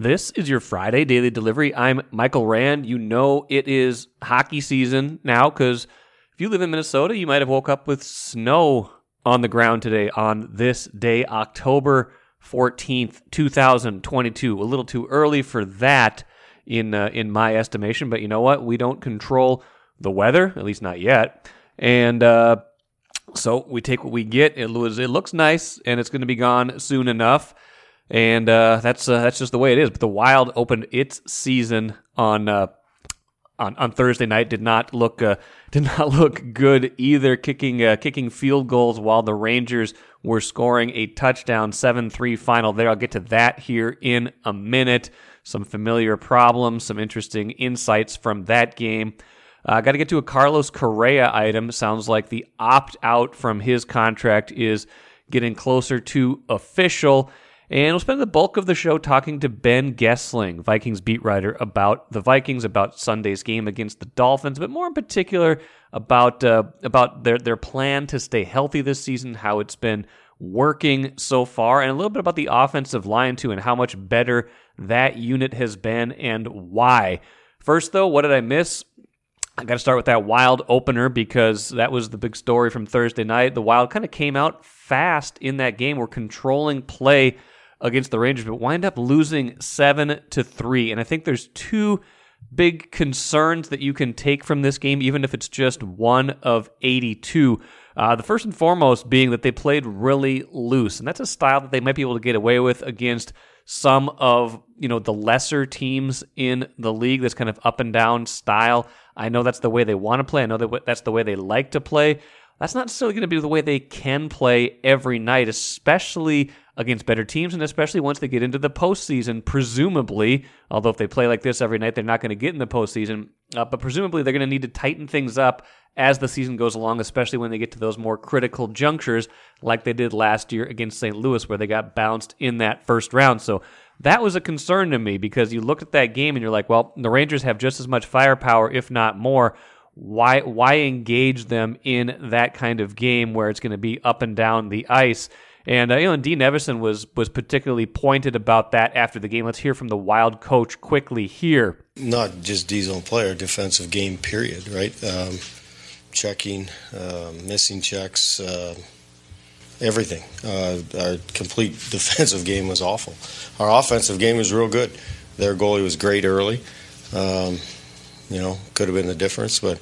This is your Friday Daily Delivery. I'm Michael Rand. You know it is hockey season now because if you live in Minnesota, you might have woke up with snow on the ground today on this day, October 14th, 2022. A little too early for that in my estimation, but you know what? We don't control the weather, at least not yet. And so we take what we get. It looks nice, and it's going to be gone soon enough. And that's just the way it is. But the Wild opened its season on Thursday night. Did not look good either. Kicking field goals while the Rangers were scoring a touchdown. 7-3 final there. I'll get to that here in a minute. Some familiar problems, some interesting insights from that game. Got to get to a Carlos Correa item. Sounds like the opt-out from his contract is getting closer to official. And we'll spend the bulk of the show talking to Ben Goessling, Vikings beat writer, about the Vikings, about Sunday's game against the Dolphins, but more in particular about their plan to stay healthy this season, how it's been working so far, and a little bit about the offensive line too, and how much better that unit has been and why. First, though, what did I miss? I got to start with that Wild opener because that was the big story from Thursday night. The Wild kind of came out fast in that game. We're controlling play against the Rangers, but wind up losing 7-3. And I think there's two big concerns that you can take from this game, even if it's just one of 82. The first and foremost being that they played really loose, and that's a style that they might be able to get away with against some of the lesser teams in the league. This kind of up and down style. I know that's the way they want to play. I know that's the way they like to play. That's not necessarily going to be the way they can play every night, especially against better teams, and especially once they get into the postseason, presumably, although if they play like this every night, they're not going to get in the postseason, but presumably they're going to need to tighten things up as the season goes along, especially when they get to those more critical junctures like they did last year against St. Louis, where they got bounced in that first round. So that was a concern to me because you looked at that game and you're like, well, the Rangers have just as much firepower, if not more. Why engage them in that kind of game where it's going to be up and down the ice? And Dean Evison was particularly pointed about that after the game. Let's hear from the Wild coach quickly here. Not just D-zone player, defensive game period, right? Checking, missing checks, everything. Our complete defensive game was awful. Our offensive game was real good. Their goalie was great early. Could have been the difference, but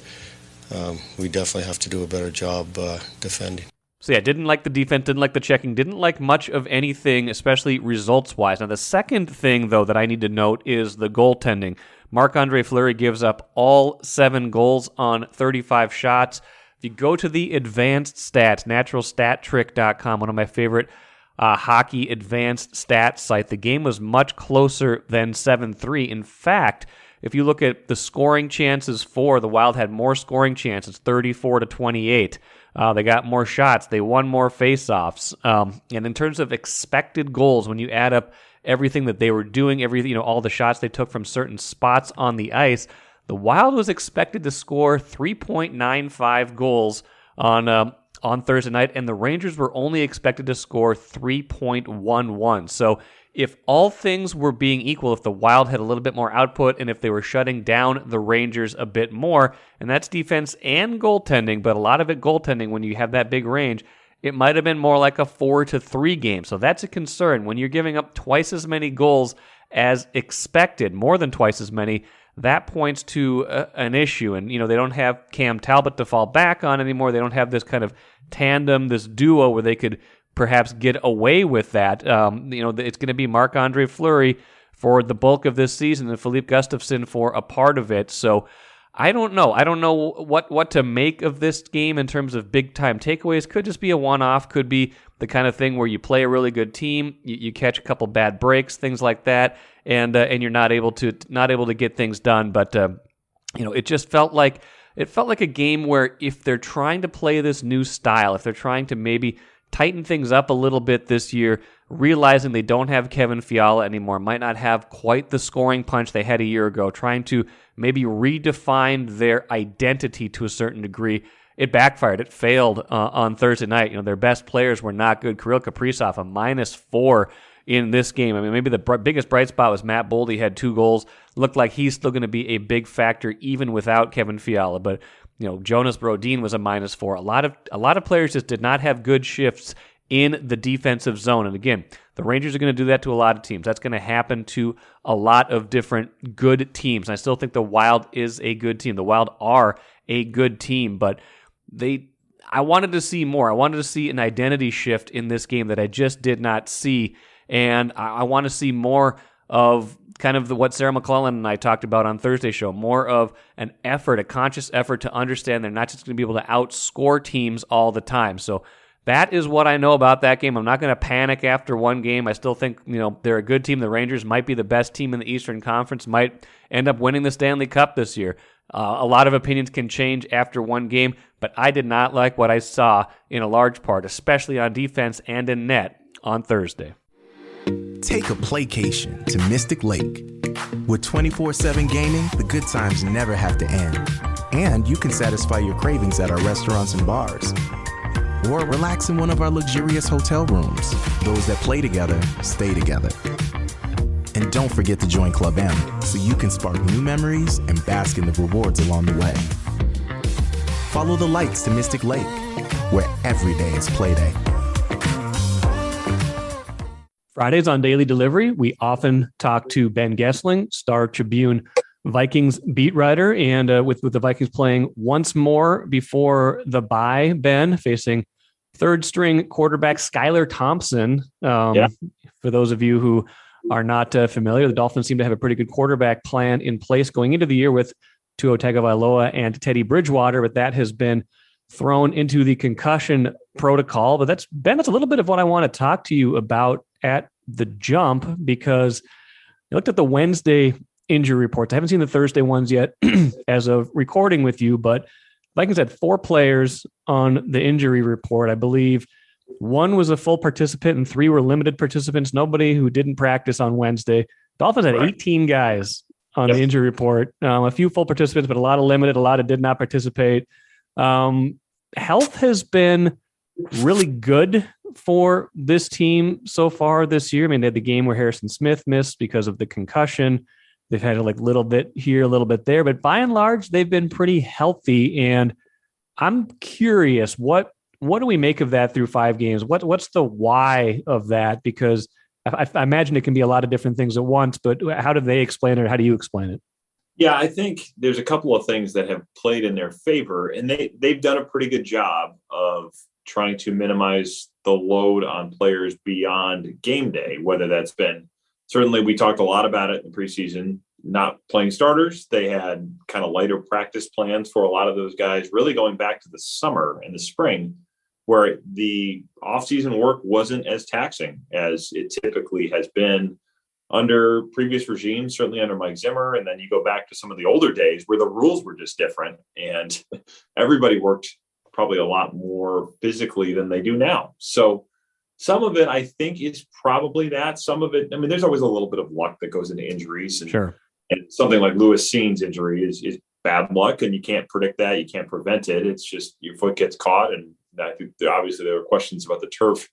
we definitely have to do a better job defending. So yeah, didn't like the defense, didn't like the checking, didn't like much of anything, especially results-wise. Now the second thing, though, that I need to note is the goaltending. Marc-Andre Fleury gives up all 7 goals on 35 shots. If you go to the advanced stats, naturalstattrick.com, one of my favorite hockey advanced stats site, the game was much closer than 7-3. In fact, if you look at the scoring chances for, the Wild had more scoring chances, 34-28. They got more shots. They won more faceoffs. And in terms of expected goals, when you add up everything that they were doing, all the shots they took from certain spots on the ice, the Wild was expected to score 3.95 goals on Thursday night, and the Rangers were only expected to score 3.11. So if all things were being equal, if the Wild had a little bit more output and if they were shutting down the Rangers a bit more, and that's defense and goaltending, but a lot of it goaltending when you have that big range, it might have been more like a 4-3 game. So that's a concern. When you're giving up twice as many goals as expected, more than twice as many, that points to an issue. And, they don't have Cam Talbot to fall back on anymore. They don't have this kind of tandem, this duo where they could perhaps get away with that. It's going to be Marc-Andre Fleury for the bulk of this season and Philippe Gustafsson for a part of it. So I don't know. I don't know what to make of this game in terms of big-time takeaways. Could just be a one-off. Could be the kind of thing where you play a really good team, you catch a couple bad breaks, things like that, and you're not able to get things done. But it just felt like a game where if they're trying to play this new style, if they're trying to maybe tighten things up a little bit this year, realizing they don't have Kevin Fiala anymore, might not have quite the scoring punch they had a year ago, trying to maybe redefine their identity to a certain degree. It backfired. It failed on Thursday night. Their best players were not good. Kirill Kaprizov, a -4 in this game. I mean, maybe the biggest bright spot was Matt Boldy had 2 goals. Looked like he's still going to be a big factor even without Kevin Fiala. But Jonas Brodin was a -4. A lot of players just did not have good shifts in the defensive zone. And again, the Rangers are going to do that to a lot of teams. That's going to happen to a lot of different good teams. And I still think the Wild is a good team. The Wild are a good team, but I wanted to see more. I wanted to see an identity shift in this game that I just did not see. And I want to see more of kind of what Sarah McClellan and I talked about on Thursday's show, more of an effort, a conscious effort to understand they're not just going to be able to outscore teams all the time. So that is what I know about that game. I'm not going to panic after one game. I still think, they're a good team. The Rangers might be the best team in the Eastern Conference, might end up winning the Stanley Cup this year. A lot of opinions can change after one game, but I did not like what I saw in a large part, especially on defense and in net on Thursday. Take a playcation to Mystic Lake. With 24/7 gaming, the good times never have to end. And you can satisfy your cravings at our restaurants and bars. Or relax in one of our luxurious hotel rooms. Those that play together, stay together. And don't forget to join Club M so you can spark new memories and bask in the rewards along the way. Follow the lights to Mystic Lake, where every day is play day. Fridays on Daily Delivery, we often talk to Ben Goessling, Star Tribune Vikings beat writer, and with the Vikings playing once more before the bye, Ben, facing third-string quarterback Skylar Thompson. For those of you who are not familiar, the Dolphins seem to have a pretty good quarterback plan in place going into the year with Tua Tagovailoa and Teddy Bridgewater, but that has been thrown into the concussion protocol. But that's a little bit of what I want to talk to you about at the jump, because I looked at the Wednesday injury reports. I haven't seen the Thursday ones yet as of recording with you, but Vikings had 4 players on the injury report. I believe 1 was a full participant and 3 were limited participants. Nobody who didn't practice on Wednesday. Dolphins had 18 guys on the injury report. A few full participants, but a lot of limited, a lot of did not participate. Health has been really good for this team so far this year. I mean, they had the game where Harrison Smith missed because of the concussion. They've had a little bit here, a little bit there, but by and large, they've been pretty healthy. And I'm curious, what do we make of that through 5 games? What's the why of that? Because I imagine it can be a lot of different things at once, but how do they explain it? Or how do you explain it? Yeah, I think there's a couple of things that have played in their favor, and they've done a pretty good job of trying to minimize the load on players beyond game day, whether that's been, certainly we talked a lot about it in the preseason, not playing starters. They had kind of lighter practice plans for a lot of those guys, really going back to the summer and the spring, where the offseason work wasn't as taxing as it typically has been under previous regimes, certainly under Mike Zimmer. And then you go back to some of the older days where the rules were just different and everybody worked probably a lot more physically than they do now. So some of it, I think, is probably that. Some of it, I mean, there's always a little bit of luck that goes into injuries. And, sure. And something like Lewis Seen's injury is bad luck, and you can't predict that. You can't prevent it. It's just your foot gets caught. And I think obviously there were questions about the turf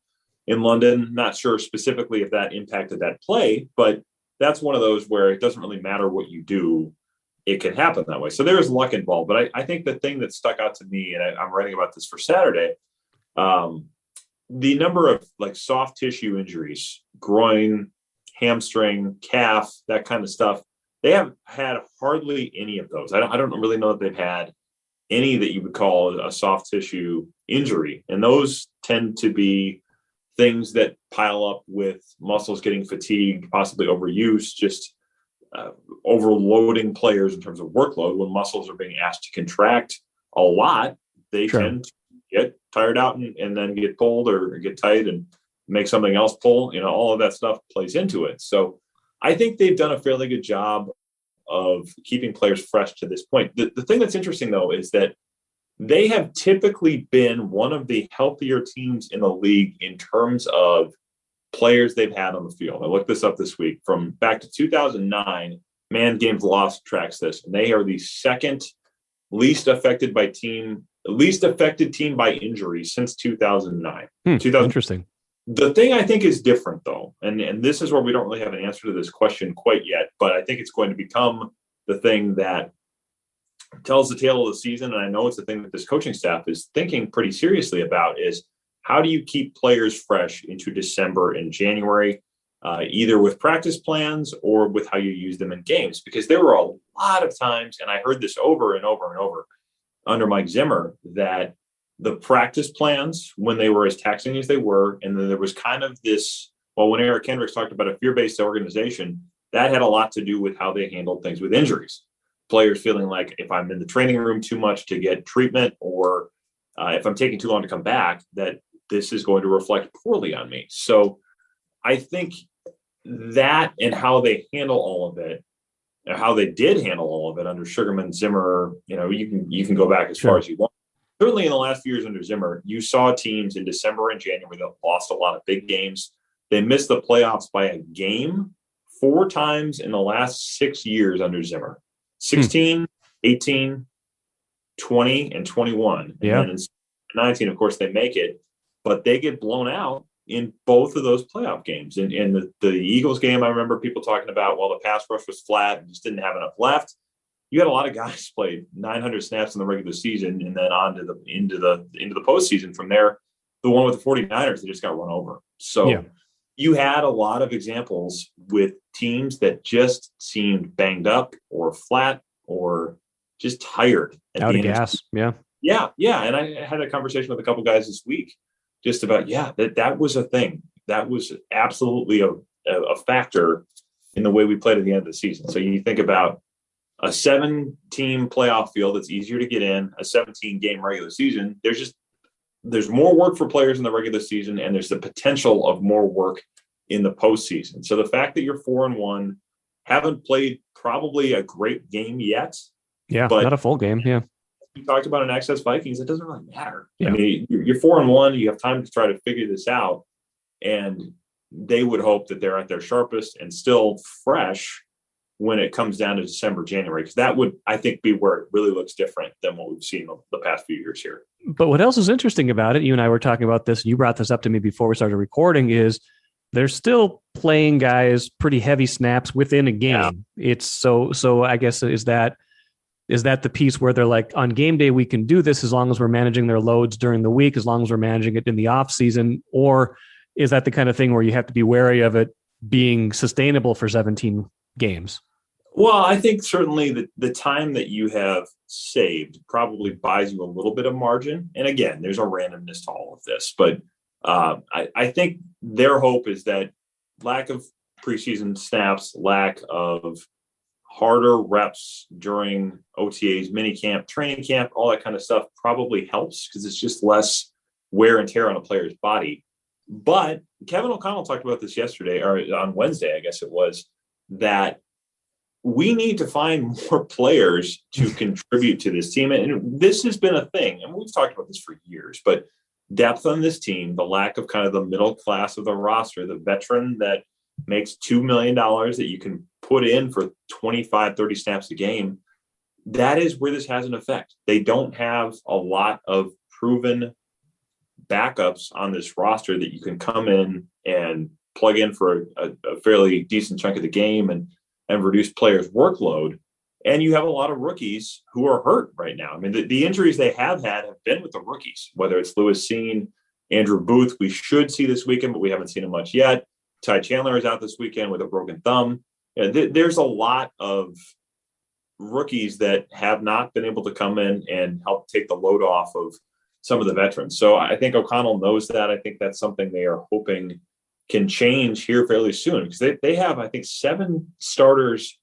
in London. Not sure specifically if that impacted that play, but that's one of those where it doesn't really matter what you do. It can happen that way. So there is luck involved. But I think the thing that stuck out to me, and I'm writing about this for Saturday, the number of soft tissue injuries, groin, hamstring, calf, that kind of stuff, they have had hardly any of those. I don't really know that they've had any that you would call a soft tissue injury. And those tend to be things that pile up with muscles getting fatigued, possibly overuse, just overloading players in terms of workload. When muscles are being asked to contract a lot, they tend to get tired out and then get pulled or get tight and make something else pull. All of that stuff plays into it. So I think they've done a fairly good job of keeping players fresh to this point. The thing that's interesting, though, is that they have typically been one of the healthier teams in the league in terms of players they've had on the field. I looked this up this week. From back to 2009, Man Games Lost tracks this, and they are the second least affected team by injury since 2009. 2000, interesting. The thing I think is different, though, and this is where we don't really have an answer to this question quite yet, but I think it's going to become the thing that tells the tale of the season. And I know it's the thing that this coaching staff is thinking pretty seriously about is how do you keep players fresh into December and January, either with practice plans or with how you use them in games? Because there were a lot of times, and I heard this over and over and over under Mike Zimmer, that the practice plans, when they were as taxing as they were, and then there was kind of this, well, when Eric Kendricks talked about a fear-based organization, that had a lot to do with how they handled things with injuries. Players feeling like if I'm in the training room too much to get treatment, or if I'm taking too long to come back, that this is going to reflect poorly on me. So I think that and how they handle all of it, and how they did handle all of it under Sugarman, Zimmer, you can go back as far as you want. Certainly in the last few years under Zimmer, you saw teams in December and January that lost a lot of big games. They missed the playoffs by a game 4 times in the last 6 years under Zimmer. 16, 18, 20, and 21. And then in 19, of course, they make it, but they get blown out in both of those playoff games. And in the Eagles game, I remember people talking about, well, the pass rush was flat and just didn't have enough left. You had a lot of guys played 900 snaps in the regular season and then on to into the postseason from there. The one with the 49ers, they just got run over. So you had a lot of examples with teams that just seemed banged up or flat or just tired. Out of gas. Yeah. And I had a conversation with a couple guys this week just about, that was a thing. That was absolutely a factor in the way we played at the end of the season. So you think about a 7-team playoff field that's easier to get in, a 17-game regular season. There's more work for players in the regular season, and there's the potential of more work in the postseason. So the fact that you're 4-1, haven't played probably a great game yet. Yeah, but not a full game. Yeah. We talked about an Access Vikings. It doesn't really matter. Yeah. I mean, you're 4-1. You have time to try to figure this out. And they would hope that they're at their sharpest and still fresh when it comes down to December, January, because that would, I think, be where it really looks different than what we've seen the past few years here. But what else is interesting about it, you and I were talking about this, you brought this up to me before we started recording, is they're still playing guys pretty heavy snaps within a game. Yeah. It's so I guess, is that the piece where they're like, on game day, we can do this as long as we're managing their loads during the week, as long as we're managing it in the off season? Or is that the kind of thing where you have to be wary of it being sustainable for 17 games? Well, I think certainly the time that you have saved probably buys you a little bit of margin. And again, there's a randomness to all of this, but I think their hope is that lack of preseason snaps, lack of harder reps during OTAs, mini camp, training camp, all that kind of stuff probably helps because it's just less wear and tear on a player's body. But Kevin O'Connell talked about this yesterday, or on Wednesday, I guess it was, that we need to find more players to contribute to this team. And this has been a thing, and we've talked about this for years, but depth on this team, the lack of kind of the middle class of the roster, the veteran that makes $2 million that you can put in for 25, 30 snaps a game, that is where this has an effect. They don't have a lot of proven backups on this roster that you can come in and plug in for a fairly decent chunk of the game and reduce players' workload. And you have a lot of rookies who are hurt right now. I mean, the injuries they have had have been with the rookies, whether it's Lewis Seen, Andrew Booth, we should see this weekend, but we haven't seen him much yet. Ty Chandler is out this weekend with a broken thumb. There's a lot of rookies that have not been able to come in and help take the load off of some of the veterans. So I think O'Connell knows that. I think that's something they are hoping can change here fairly soon, because they have, I think, 7 starters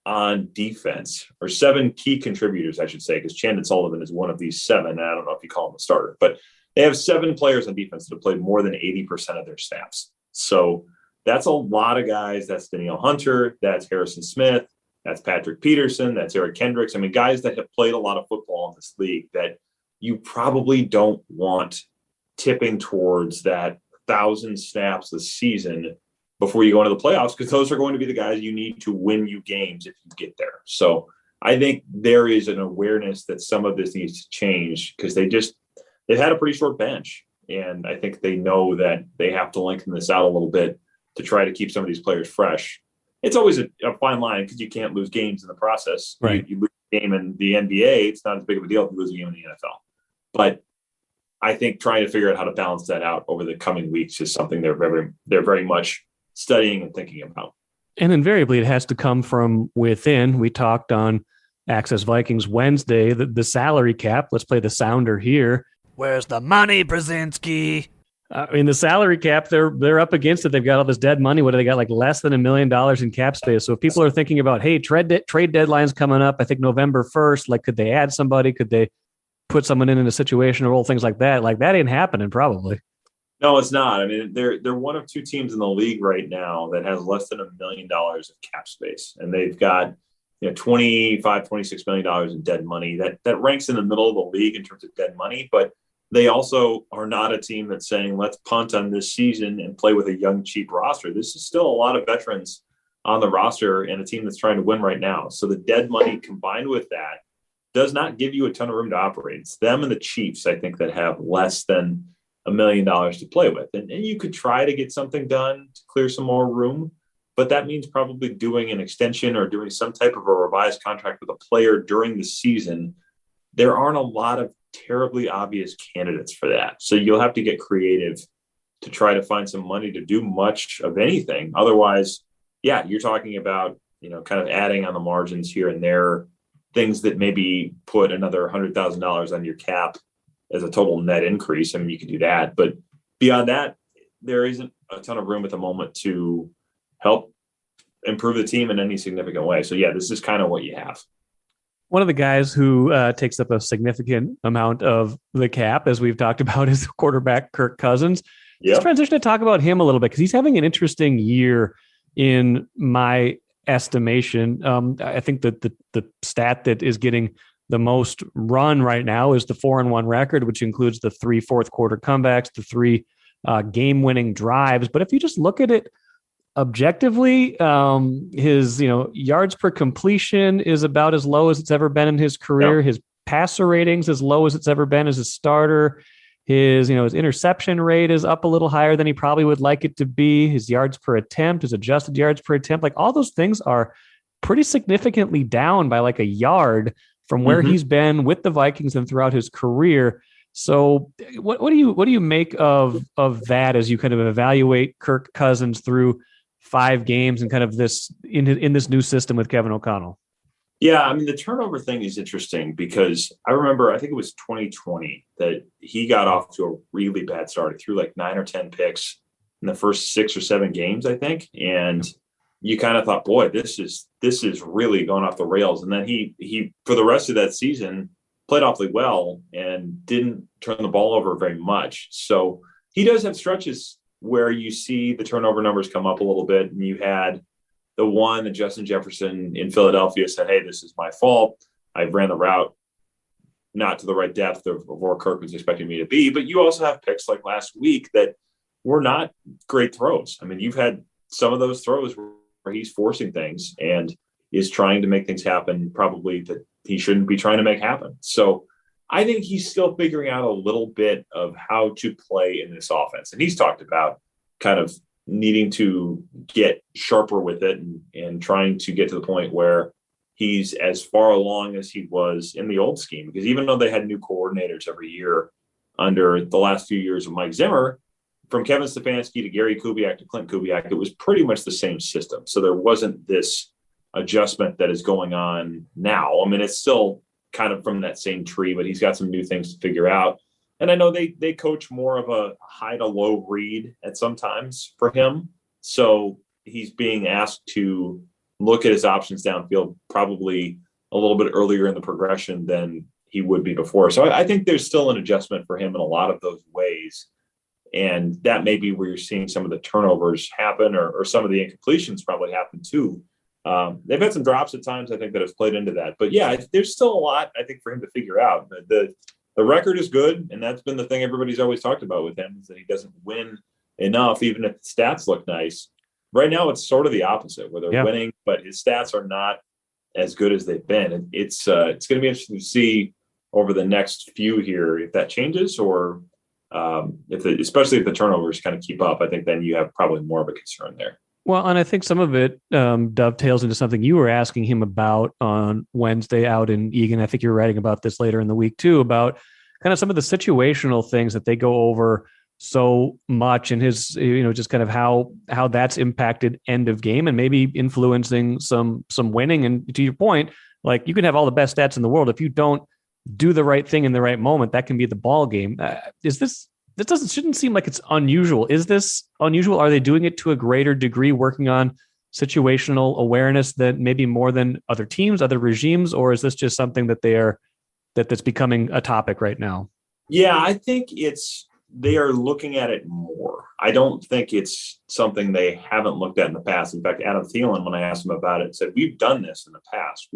on defense, or 7 key contributors, I should say, because Chandon Sullivan is one of these 7. I don't know if you call him a starter, but they have 7 players on defense that have played more than 80% of their snaps. So that's a lot of guys. That's Danielle Hunter. That's Harrison Smith. That's Patrick Peterson. That's Eric Kendricks. I mean, guys that have played a lot of football in this league that you probably don't want tipping towards that 1,000 snaps a season before you go into the playoffs, because those are going to be the guys you need to win you games if you get there. So I think there is an awareness that some of this needs to change, because they've had a pretty short bench. And I think they know that they have to lengthen this out a little bit to try to keep some of these players fresh. It's always a fine line because you can't lose games in the process. Right. You lose a game in the NBA, it's not as big of a deal if you lose a game in the NFL. But I think trying to figure out how to balance that out over the coming weeks is something they're very much studying and thinking about. And invariably, it has to come from within. We talked on Access Vikings Wednesday, the salary cap. Let's play the sounder here. Where's the money, Brzezinski? The salary cap, they're up against it. They've got all this dead money. What do they got? Like less than $1 million in cap space. So if people are thinking about, hey, trade deadline's coming up, I think November 1st, like could they add somebody? Could they put someone in a situation or roll things like that? Like that ain't happening probably. No, it's not. I mean, they're one of two teams in the league right now that has less than $1 million of cap space. And they've got $26 million in dead money. That ranks in the middle of the league in terms of dead money, but they also are not a team that's saying, let's punt on this season and play with a young, cheap roster. This is still a lot of veterans on the roster and a team that's trying to win right now. So the dead money combined with that does not give you a ton of room to operate. It's them and the Chiefs, I think, that have less than $1 million to play with. And you could try to get something done to clear some more room, but that means probably doing an extension or doing some type of a revised contract with a player during the season. There aren't a lot of terribly obvious candidates for that. So you'll have to get creative to try to find some money to do much of anything. Otherwise, yeah, you're talking about, kind of adding on the margins here and there, things that maybe put another $100,000 on your cap as a total net increase. I mean, you could do that, but beyond that, there isn't a ton of room at the moment to help improve the team in any significant way. So yeah, this is kind of what you have. One of the guys who takes up a significant amount of the cap, as we've talked about, is quarterback Kirk Cousins. Yep. Let's transition to talk about him a little bit because he's having an interesting year in my estimation. I think that the stat that is getting the most run right now is the 4-1 record, which includes the 3 fourth quarter comebacks, the 3 game-winning drives. But if you just look at it objectively, his yards per completion is about as low as it's ever been in his career. Yep. His passer ratings as low as it's ever been as a starter. His interception rate is up a little higher than he probably would like it to be. His yards per attempt, his adjusted yards per attempt, like all those things are pretty significantly down by like a yard from where he's been with the Vikings and throughout his career. So what do you make of that as you kind of evaluate Kirk Cousins through 5 games and kind of this in this new system with Kevin O'Connell? Yeah, I mean, the turnover thing is interesting because I remember, I think it was 2020 that he got off to a really bad start. He threw like 9 or 10 picks in the first 6 or 7 games, I think. And you kind of thought, boy, this is really going off the rails. And then he for the rest of that season played awfully well and didn't turn the ball over very much. So he does have stretches where you see the turnover numbers come up a little bit. And you had the one that Justin Jefferson in Philadelphia said, hey, this is my fault. I ran the route not to the right depth of where Kirk was expecting me to be. But you also have picks like last week that were not great throws. I mean, you've had some of those throws where he's forcing things and is trying to make things happen probably that he shouldn't be trying to make happen. So I think he's still figuring out a little bit of how to play in this offense. And he's talked about kind of needing to get sharper with it and trying to get to the point where he's as far along as he was in the old scheme. Because even though they had new coordinators every year under the last few years of Mike Zimmer, from Kevin Stefanski to Gary Kubiak to Clint Kubiak, it was pretty much the same system. So there wasn't this adjustment that is going on now. I mean, it's still kind of from that same tree, but he's got some new things to figure out. And I know they coach more of a high to low read at sometimes for him. So he's being asked to look at his options downfield probably a little bit earlier in the progression than he would be before. So I think there's still an adjustment for him in a lot of those ways. And that may be where you're seeing some of the turnovers happen or some of the incompletions probably happen too. They've had some drops at times, I think, that have played into that. But yeah, there's still a lot, I think, for him to figure out. The record is good, and that's been the thing everybody's always talked about with him, is that he doesn't win enough, even if the stats look nice. Right now, it's sort of the opposite, where they're winning, but his stats are not as good as they've been. And it's going to be interesting to see over the next few here if that changes or Especially if the turnovers kind of keep up, I think then you have probably more of a concern there. Well, and I think some of it dovetails into something you were asking him about on Wednesday out in Egan. I think you're writing about this later in the week too, about kind of some of the situational things that they go over so much, and his, just kind of how that's impacted end of game and maybe influencing some winning. And to your point, like, you can have all the best stats in the world, if you don't do the right thing in the right moment, that can be the ball game. Shouldn't seem like it's unusual. Is this unusual? Are they doing it to a greater degree, working on situational awareness that maybe more than other teams, other regimes, or is this just something that's becoming a topic right now? Yeah, I think they are looking at it more. I don't think it's something they haven't looked at in the past. In fact, Adam Thielen, when I asked him about it, said, we've done this in the past.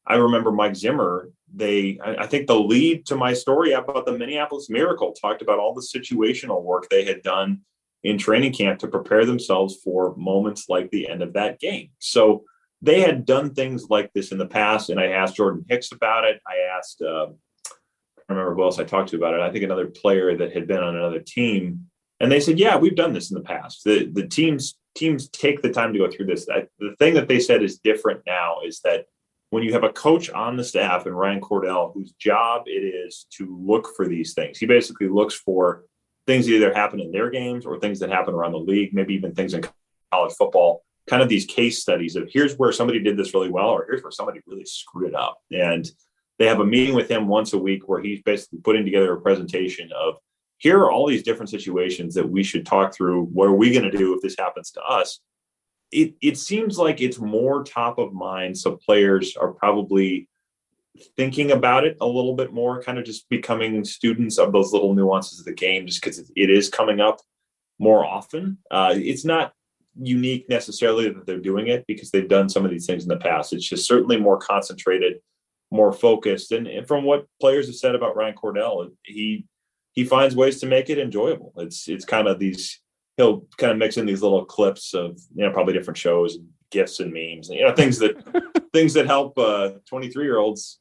I remember Mike Zimmer, I think the lead to my story about the Minneapolis Miracle talked about all the situational work they had done in training camp to prepare themselves for moments like the end of that game. So they had done things like this in the past, and I asked Jordan Hicks about it. I asked, I don't remember who else I talked to about it. I think another player that had been on another team, and they said, yeah, we've done this in the past. The teams take the time to go through this. The thing that they said is different now is that when you have a coach on the staff, and Ryan Cordell, whose job it is to look for these things, he basically looks for things that either happen in their games or things that happen around the league, maybe even things in college football, kind of these case studies of here's where somebody did this really well, or here's where somebody really screwed it up. And they have a meeting with him once a week where he's basically putting together a presentation of, here are all these different situations that we should talk through. What are we going to do if this happens to us? It seems like it's more top of mind. So players are probably thinking about it a little bit more, kind of just becoming students of those little nuances of the game, just because it is coming up more often. It's not unique necessarily that they're doing it because they've done some of these things in the past. It's just certainly more concentrated, more focused. And from what players have said about Ryan Cordell, he finds ways to make it enjoyable. It's kind of he'll kind of mix in these little clips of, probably different shows and GIFs and memes and, things that help 23-year-olds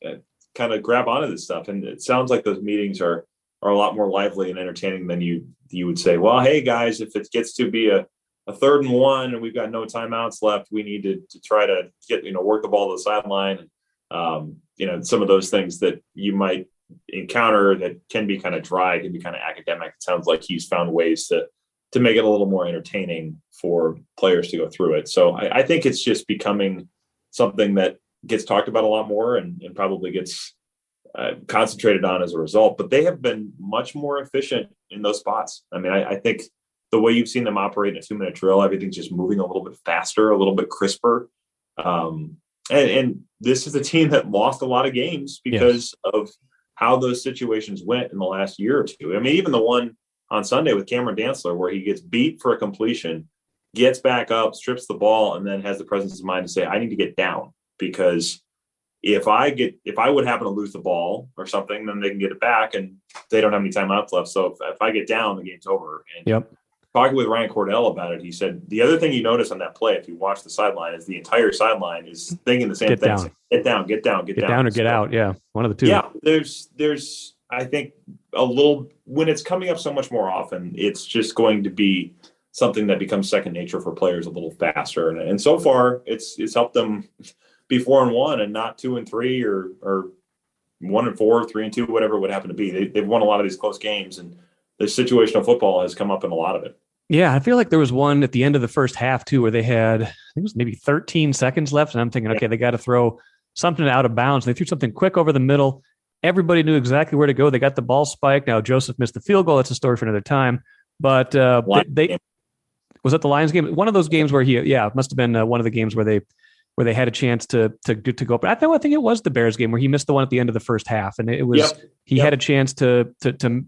kind of grab onto this stuff. And it sounds like those meetings are a lot more lively and entertaining than you would say, well, hey guys, if it gets to be a 3rd and 1 and we've got no timeouts left, we need to try to get, work the ball to the sideline. And, some of those things that you might encounter that can be kind of dry, can be kind of academic. It sounds like he's found ways to make it a little more entertaining for players to go through it. So I think it's just becoming something that gets talked about a lot more and probably gets concentrated on as a result. But they have been much more efficient in those spots. I mean, I think the way you've seen them operate in a 2-minute drill, everything's just moving a little bit faster, a little bit crisper. And this is a team that lost a lot of games because of how those situations went in the last year or two. I mean, even the one on Sunday with Cameron Dantzler, where he gets beat for a completion, gets back up, strips the ball, and then has the presence of mind to say, I need to get down, because if I would happen to lose the ball or something, then they can get it back and they don't have any timeouts left. So if I get down, the game's over. And talking with Ryan Cordell about it, he said the other thing you notice on that play, if you watch the sideline, is the entire sideline is thinking the same thing. Get down, get down, get down. Or get out. Yeah. One of the two. Yeah. There's, I think, a little, when it's coming up so much more often, it's just going to be something that becomes second nature for players a little faster. And so far it's helped them be 4-1 and not 2-3 or 1-4, 3-2, whatever it would happen to be. They've won a lot of these close games, and the situational football has come up in a lot of it. Yeah, I feel like there was one at the end of the first half too, where they had, I think it was maybe 13 seconds left, and I'm thinking, okay, they got to throw something out of bounds. They threw something quick over the middle. Everybody knew exactly where to go. They got the ball spiked. Now Joseph missed the field goal. That's a story for another time. But they was that the Lions game? One of those games where it must have been one of the games where they had a chance to go. But I think it was the Bears game where he missed the one at the end of the first half, and it was he had a chance to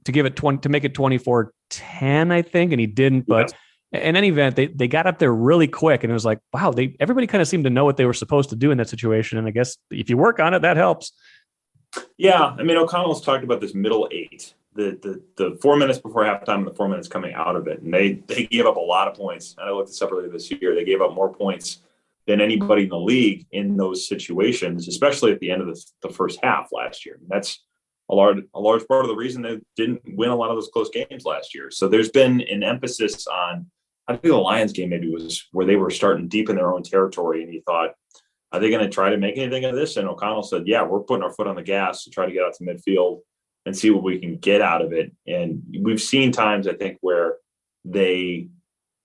give it 20, to make it 24-10, I think, and he didn't. But in any event, they got up there really quick, and it was like, wow, everybody kind of seemed to know what they were supposed to do in that situation. And I guess if you work on it, that helps. Yeah, I mean, O'Connell's talked about this middle eight, the 4 minutes before halftime and the 4 minutes coming out of it, and they gave up a lot of points. And I looked this up earlier this year. They gave up more points than anybody in the league in those situations, especially at the end of the first half last year. And that's a large part of the reason they didn't win a lot of those close games last year. So there's been an emphasis on, I think the Lions game maybe was where they were starting deep in their own territory, and you thought, are they going to try to make anything of this? And O'Connell said, yeah, we're putting our foot on the gas to try to get out to midfield and see what we can get out of it. And we've seen times, I think, where they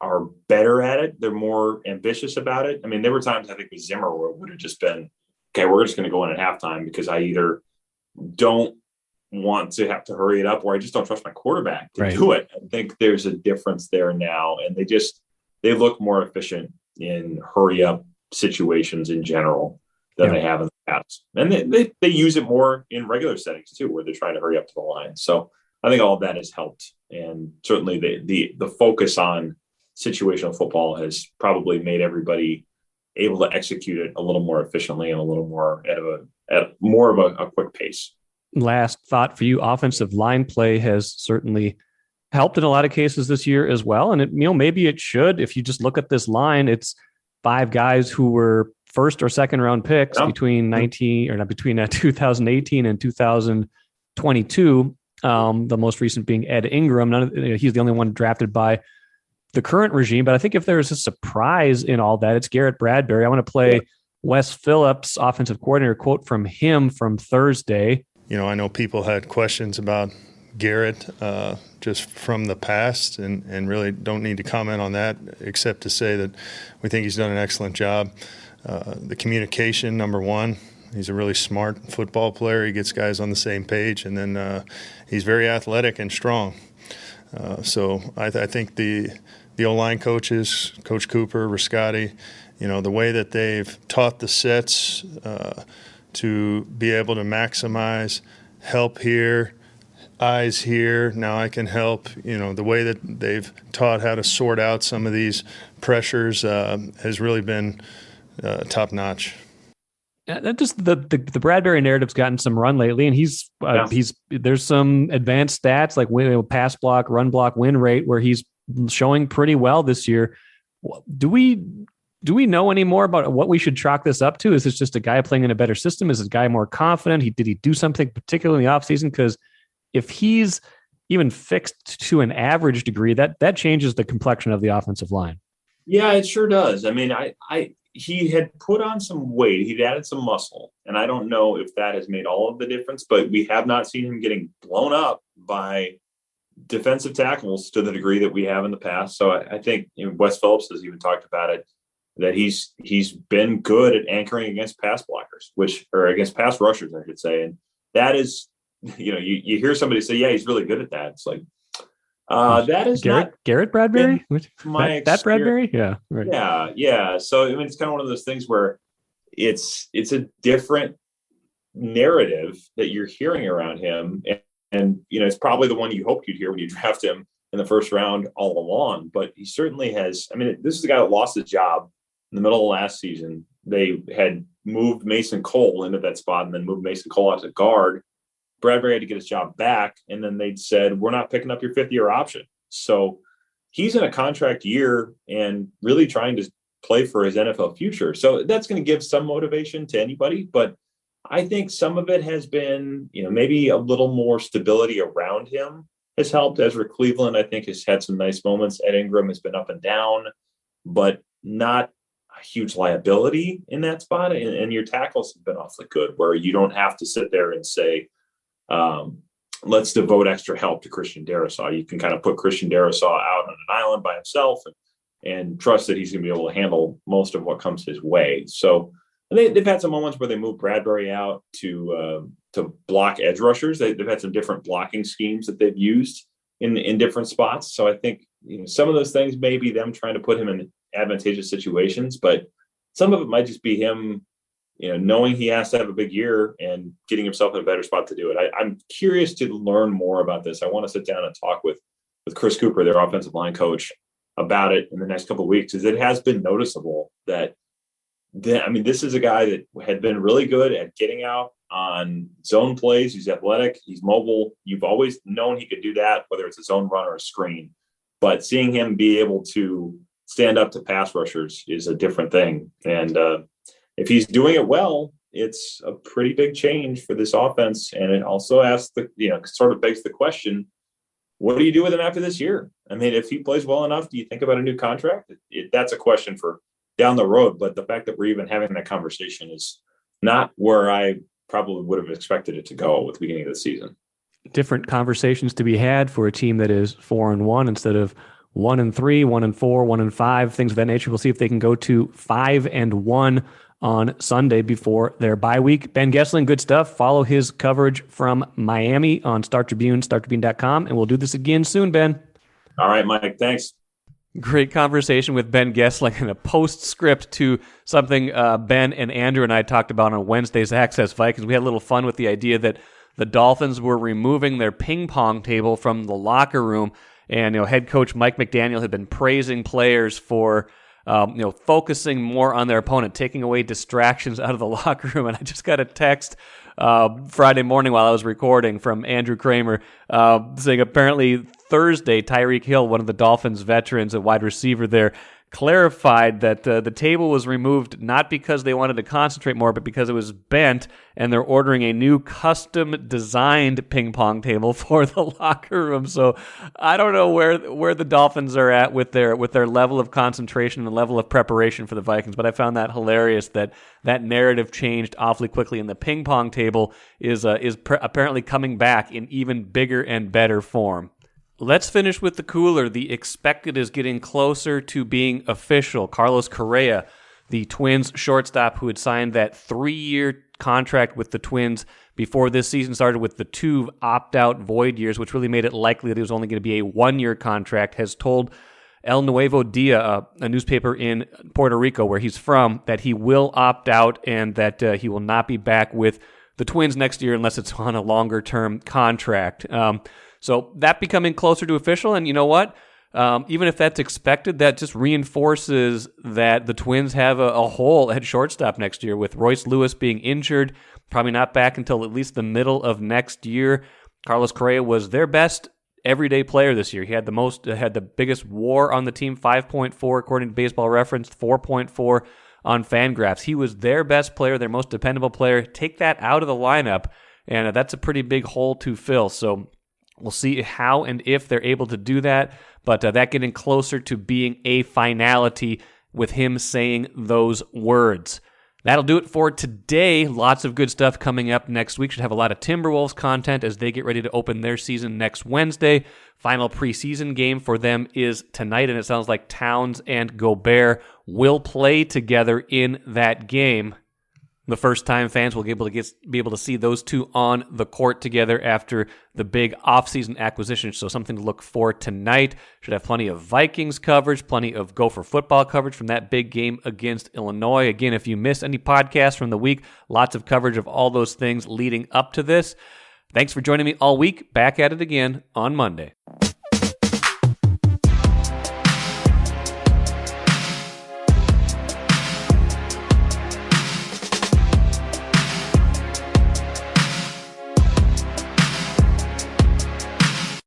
are better at it. They're more ambitious about it. I mean, there were times I think with Zimmer where it would have just been, okay, we're just going to go in at halftime because I either don't want to have to hurry it up or I just don't trust my quarterback to do it. I think there's a difference there now. And they look more efficient in hurry up situations in general than they have in the past. And they use it more in regular settings too, where they're trying to hurry up to the line. So I think all of that has helped. And certainly the focus on situational football has probably made everybody able to execute it a little more efficiently and a little more at more of a quick pace. Last thought for you, offensive line play has certainly helped in a lot of cases this year as well. And maybe it should, if you just look at this line, it's 5 guys who were first or second round picks between 2018 and 2022. The most recent being Ed Ingram. He's the only one drafted by the current regime. But I think if there's a surprise in all that, it's Garrett Bradbury. I want to play Wes Phillips, offensive coordinator, quote from him from Thursday. I know people had questions about Garrett just from the past and really don't need to comment on that except to say that we think he's done an excellent job. The communication, number one, he's a really smart football player. He gets guys on the same page, and then he's very athletic and strong. So I think the O-line coaches, Coach Cooper, Riscotti, the way that they've taught the sets to be able to maximize help here, eyes here, now I can help, the way that they've taught how to sort out some of these pressures has really been top notch. That just the Bradbury narrative's gotten some run lately, and he's there's some advanced stats like pass block, run block, win rate where he's showing pretty well this year. Do we know any more about what we should chalk this up to? Is this just a guy playing in a better system? Is this guy more confident? Did he do something particularly in the offseason? Because if he's even fixed to an average degree, that changes the complexion of the offensive line. Yeah, it sure does. I mean, he had put on some weight. He'd added some muscle. And I don't know if that has made all of the difference, but we have not seen him getting blown up by defensive tackles to the degree that we have in the past. So I think Wes Phillips has even talked about it, that he's been good at anchoring against pass blockers, or against pass rushers, I should say. And that is, you hear somebody say, yeah, he's really good at that. It's like, that is Garrett Bradbury? That Bradbury? Yeah. Right. Yeah. So, it's kind of one of those things where it's a different narrative that you're hearing around him. And it's probably the one you hoped you'd hear when you draft him in the first round all along. But he certainly has. This is the guy that lost his job in the middle of last season. They had moved Mason Cole into that spot and then moved Mason Cole out to guard. Bradbury had to get his job back, and then they'd said, we're not picking up your 5th-year option. So he's in a contract year and really trying to play for his NFL future. So that's going to give some motivation to anybody, but I think some of it has been, maybe a little more stability around him has helped. Ezra Cleveland, I think, has had some nice moments. Ed Ingram has been up and down, but not a huge liability in that spot. And your tackles have been awfully good, where you don't have to sit there and say, let's devote extra help to Christian Darrisaw. You can kind of put Christian Darrisaw out on an island by himself and trust that he's going to be able to handle most of what comes his way. So they've had some moments where they moved Bradbury out to block edge rushers. They've had some different blocking schemes that they've used in different spots. So I think some of those things may be them trying to put him in advantageous situations, but some of it might just be him knowing he has to have a big year and getting himself in a better spot to do it. I'm curious to learn more about this. I want to sit down and talk with Chris Cooper, their offensive line coach, about it in the next couple of weeks, because it has been noticeable that this is a guy that had been really good at getting out on zone plays. He's athletic. He's mobile. You've always known he could do that, whether it's a zone run or a screen. But seeing him be able to stand up to pass rushers is a different thing. And if he's doing it well, it's a pretty big change for this offense. And it also asks sort of begs the question, what do you do with him after this year? I mean, if he plays well enough, do you think about a new contract? That's a question for down the road. But the fact that we're even having that conversation is not where I probably would have expected it to go with the beginning of the season. Different conversations to be had for a team that is 4-1 instead of 1-3, 1-4, 1-5, things of that nature. We'll see if they can go to 5-1 on Sunday before their bye week. Ben Goessling, good stuff. Follow his coverage from Miami on Star Tribune, startribune.com, and we'll do this again soon, Ben. All right, Mike. Thanks. Great conversation with Ben Goessling and a postscript to something Ben and Andrew and I talked about on Wednesday's Access Vikings. We had a little fun with the idea that the Dolphins were removing their ping pong table from the locker room, and head coach Mike McDaniel had been praising players for focusing more on their opponent, taking away distractions out of the locker room. And I just got a text Friday morning while I was recording from Andrew Kramer saying apparently Thursday, Tyreek Hill, one of the Dolphins veterans, a wide receiver there, clarified that the table was removed not because they wanted to concentrate more, but because it was bent, and they're ordering a new custom-designed ping pong table for the locker room. So I don't know where the Dolphins are at with their level of concentration and level of preparation for the Vikings, but I found that hilarious that narrative changed awfully quickly, and the ping pong table is apparently coming back in even bigger and better form. Let's finish with the cooler. The expected is getting closer to being official. Carlos Correa, the Twins shortstop who had signed that 3-year contract with the Twins before this season started with the 2 opt-out void years, which really made it likely that it was only going to be a 1-year contract, has told El Nuevo Dia, a newspaper in Puerto Rico where he's from, that he will opt out and that he will not be back with the Twins next year unless it's on a longer-term contract. So that becoming closer to official, and you know what? Even if that's expected, that just reinforces that the Twins have a hole at shortstop next year with Royce Lewis being injured, probably not back until at least the middle of next year. Carlos Correa was their best everyday player this year. He had the biggest WAR on the team, 5.4 according to Baseball Reference, 4.4 on Fangraphs. He was their best player, their most dependable player. Take that out of the lineup, and that's a pretty big hole to fill. So we'll see how and if they're able to do that, but that getting closer to being a finality with him saying those words. That'll do it for today. Lots of good stuff coming up next week. Should have a lot of Timberwolves content as they get ready to open their season next Wednesday. Final preseason game for them is tonight, and it sounds like Towns and Gobert will play together in that game. The first time fans will be able to see those two on the court together after the big offseason acquisition. So something to look for tonight. Should have plenty of Vikings coverage, plenty of Gopher football coverage from that big game against Illinois. Again, if you missed any podcasts from the week, lots of coverage of all those things leading up to this. Thanks for joining me all week. Back at it again on Monday.